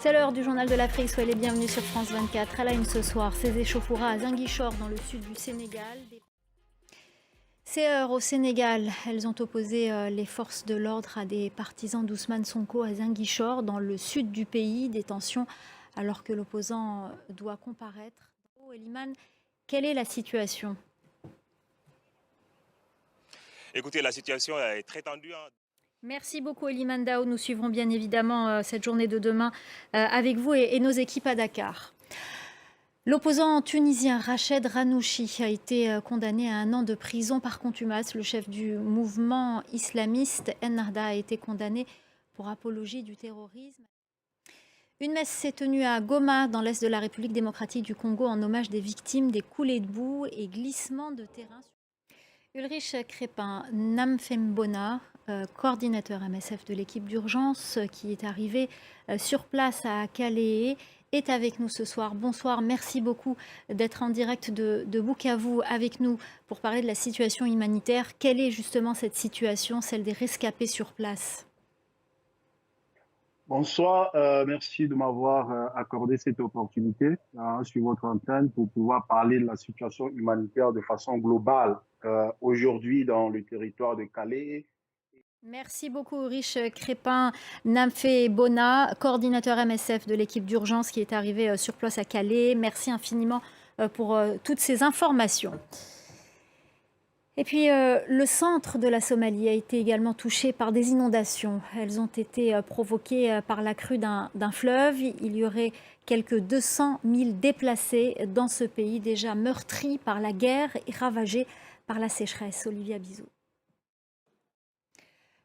C'est l'heure du journal de l'Afrique, soyez les bienvenus sur France 24. À la une ce soir, ces échauffourées à Ziguinchor dans le sud du Sénégal. Ces heures au Sénégal, elles ont opposé les forces de l'ordre à des partisans d'Ousmane Sonko à Ziguinchor dans le sud du pays. Des tensions alors que l'opposant doit comparaître. Eliman, quelle est la situation ? Écoutez, la situation est très tendue. Merci beaucoup Eliman Dao. Nous suivrons bien évidemment cette journée de demain avec vous et nos équipes à Dakar. L'opposant tunisien Rached Ranouchi a été condamné à 1 an de prison par contumace. Le chef du mouvement islamiste Ennahda a été condamné pour apologie du terrorisme. Une messe s'est tenue à Goma, dans l'est de la République démocratique du Congo, en hommage des victimes des coulées de boue et glissements de terrain. Ulrich Crépin Namfembona, coordinateur MSF de l'équipe d'urgence qui est arrivé sur place à Calais, est avec nous ce soir. Bonsoir, merci beaucoup d'être en direct de Bukavu avec nous pour parler de la situation humanitaire. Quelle est justement cette situation, celle des rescapés sur place ? Bonsoir, merci de m'avoir accordé cette opportunité sur votre antenne pour pouvoir parler de la situation humanitaire de façon globale aujourd'hui dans le territoire de Calais. Merci beaucoup Ulrich Crépin Namfembona, coordinateur MSF de l'équipe d'urgence qui est arrivé sur place à Calais. Merci infiniment pour toutes ces informations. Et puis, le centre de la Somalie a été également touché par des inondations. Elles ont été provoquées par la crue d'un fleuve. Il y aurait quelques 200 000 déplacés dans ce pays déjà meurtri par la guerre et ravagé par la sécheresse. Olivia Bizot.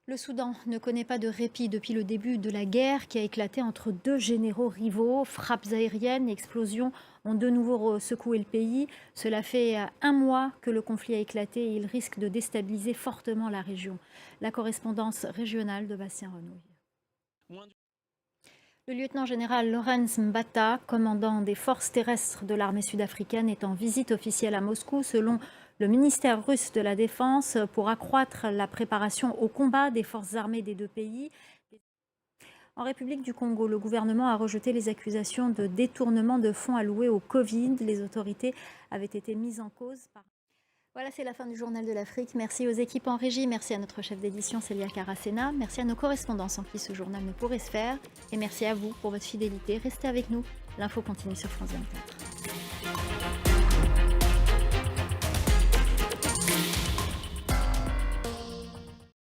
Le Soudan ne connaît pas de répit depuis le début de la guerre qui a éclaté entre deux généraux rivaux. Frappes aériennes et explosions ont de nouveau secoué le pays. Cela fait 1 mois que le conflit a éclaté et il risque de déstabiliser fortement la région. La correspondance régionale de Bastien Renouille. Le lieutenant-général Lawrence Mbata, commandant des forces terrestres de l'armée sud-africaine, est en visite officielle à Moscou selon le ministère russe de la Défense pour accroître la préparation au combat des forces armées des deux pays. En République du Congo, le gouvernement a rejeté les accusations de détournement de fonds alloués au Covid. Les autorités avaient été mises en cause par... Voilà, c'est la fin du Journal de l'Afrique. Merci aux équipes en régie, merci à notre chef d'édition Célia Caracena, merci à nos correspondants sans qui ce journal ne pourrait se faire et merci à vous pour votre fidélité. Restez avec nous, l'info continue sur France 24.